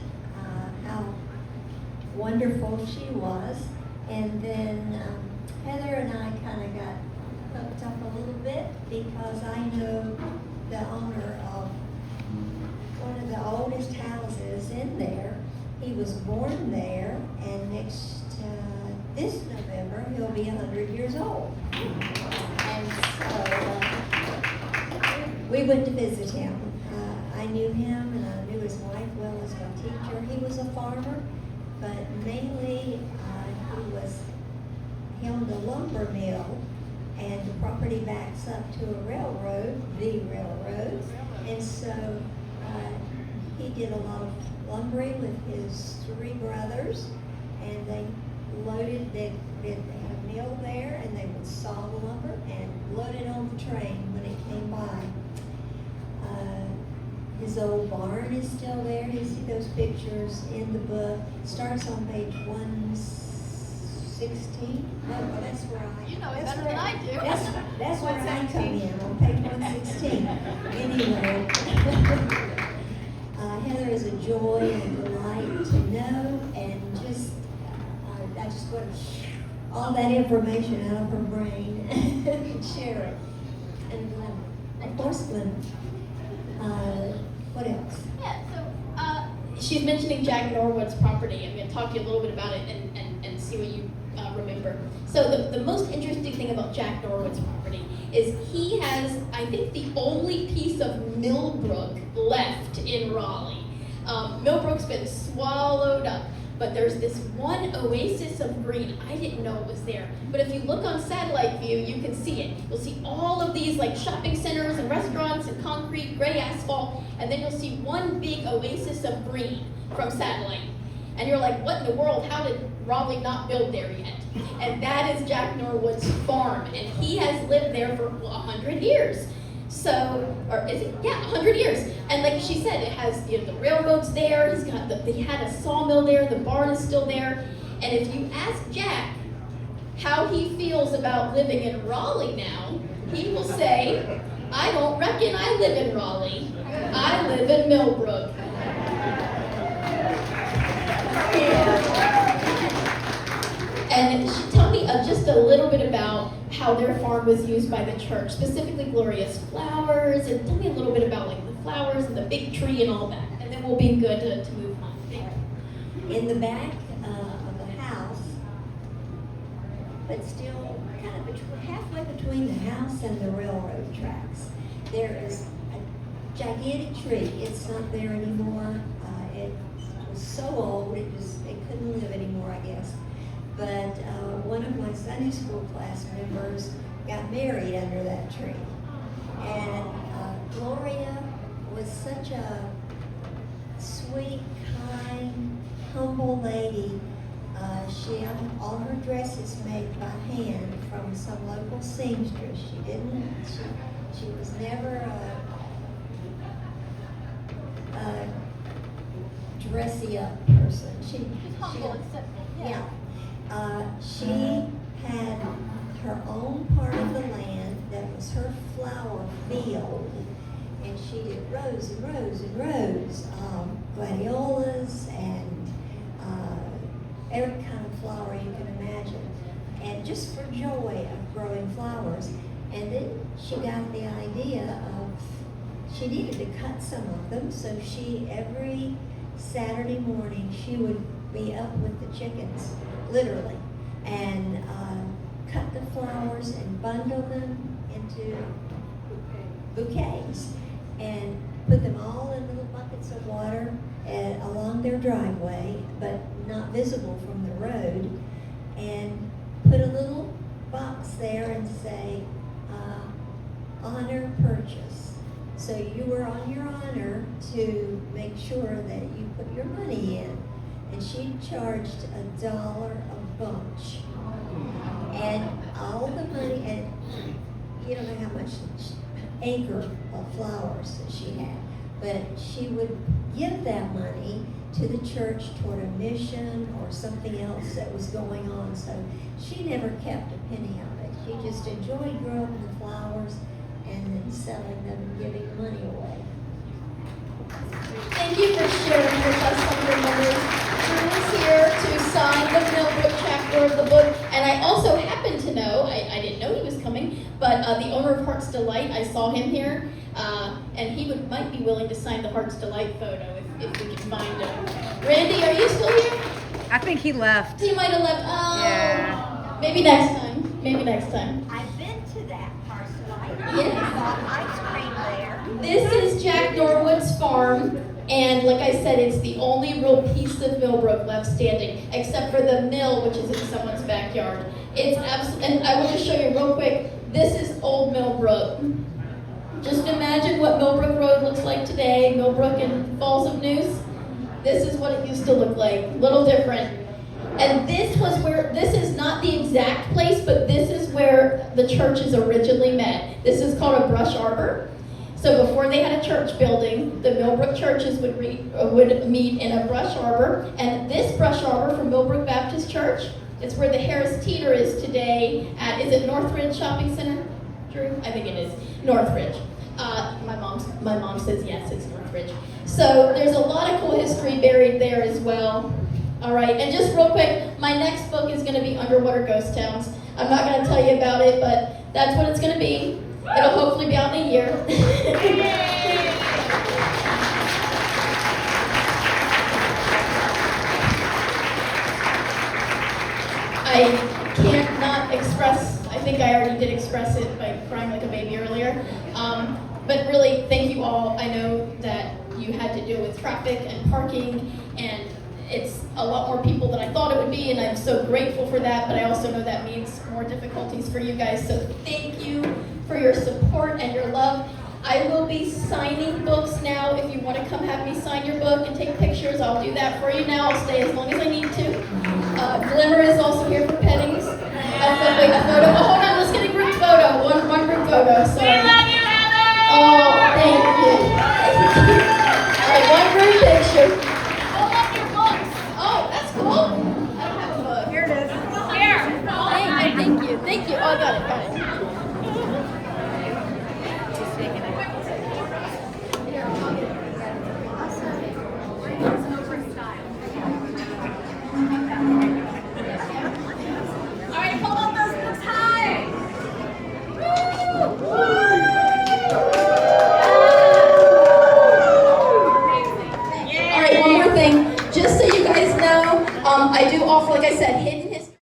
how wonderful she was. And then Heather and I kind of got hooked up a little bit because I know the owner of one of the oldest houses in there. He was born there, and this November he'll be 100 years old. And so we went to visit him. I knew him, and I knew his wife well as my teacher. He was a farmer, but mainly he owned a lumber mill, and the property backs up to a railroad, the railroad, and so he did a lot of lumbering with his 3 brothers, and they had a mill there, and they would saw the lumber and load it on the train when it came by. His old barn is still there. You see those pictures in the book. It starts on page 116. No, that's where I. You know it better than I do. That's where I come in, on page 116. Anyway, Heather is a joy and delight to know, and I just want all that information out of her brain and share it. And Of course, Glenn. What else? Yeah, so she's mentioning Jack Norwood's property. I'm going to talk to you a little bit about it and see what you remember. So the most interesting thing about Jack Norwood's property is he has, I think, the only piece of Millbrook left in Raleigh. Millbrook's been swallowed up, but there's this one oasis of green. I didn't know it was there, but if you look on satellite view, you can see it. You'll see all of these like shopping centers and restaurants and concrete, gray asphalt, and then you'll see one big oasis of green from satellite. And you're like, what in the world? How did Raleigh not build there yet? And that is Jack Norwood's farm, and he has lived there for 100 years. So, or is it? Yeah, 100 years. And like she said, it has, you know, the railroads there. He had a sawmill there. The barn is still there. And if you ask Jack how he feels about living in Raleigh now, he will say, I don't reckon I live in Raleigh. I live in Millbrook. And tell me just a little bit about how their farm was used by the church, specifically Gloria's flowers, and tell me a little bit about like the flowers and the big tree and all that, and then we'll be good to move on. In the back of the house, but still kind of halfway between the house and the railroad tracks, there is a gigantic tree. It's not there anymore. It was so old, it couldn't live anymore, I guess. But one of my Sunday school class members got married under that tree. And Gloria was such a sweet, kind, humble lady. She had all her dresses made by hand from some local seamstress. She was never a dressy up person. She had her own part of the land that was her flower field, and she did rows and rows and rows of gladiolas and every kind of flower you can imagine, and just for joy of growing flowers. And then she got the idea of she needed to cut some of them, so every Saturday morning she would be up with the chickens, literally, and cut the flowers and bundle them into bouquets and put them all in little buckets of water along their driveway, but not visible from the road, and put a little box there and say, honor purchase. So you were on your honor to make sure that you put your money in. And she charged $1 a bunch. And all the money, and you don't know how much acre of flowers that she had, but she would give that money to the church toward a mission or something else that was going on. So she never kept a penny of it. She just enjoyed growing the flowers and then selling them and giving money away. Thank you for sharing with us some of your memories. Drew is here to sign the Millbrook chapter of the book, and I also happen to know, I didn't know he was coming, but the owner of Heart's Delight, I saw him here, and he might be willing to sign the Heart's Delight photo if we can find him. Randy, are you still here? I think he left. He might have left. Oh, Yeah. Maybe next time. Maybe next time. I've been to that parcel. Yeah. Bought ice cream there. This is Jack Norwood's farm, and like I said, it's the only real piece of Millbrook left standing, except for the mill, which is in someone's backyard. It's and I will just show you real quick. This is old Millbrook. Just imagine what Millbrook Road looks like today, Millbrook and Falls of Neuse. This is what it used to look like, a little different. And this is not the exact place, but this is where the churches originally met. This is called a brush arbor. So before they had a church building, the Millbrook churches would meet in a brush arbor. And this brush arbor from Millbrook Baptist Church, it's where the Harris Teeter is today at, is it Northridge Shopping Center, Drew? I think it is, Northridge. My mom says yes, it's Northridge. So there's a lot of cool history buried there as well. All right, and just real quick, my next book is going to be Underwater Ghost Towns. I'm not going to tell you about it, but that's what it's going to be. It'll hopefully be out in a year. maybe earlier. But really, thank you all. I know that you had to deal with traffic and parking, and it's a lot more people than I thought it would be, and I'm so grateful for that, but I also know that means more difficulties for you guys, so thank you for your support and your love. I will be signing books now. If you want to come have me sign your book and take pictures, I'll do that for you now. I'll stay as long as I need to. Glimmer is also here for pettings. Wait, a photo. Oh, hold on, let's get a group photo. One group photo. Sorry. We love you, Heather! Oh, thank you. All right, one group picture. Hold up your books. Oh, that's cool. I don't have a book. Here it is. Here. Thank you. Oh, I got it. All right, hold up those books high. All right, one more thing. Just so you guys know, I do offer, like I said, hidden history.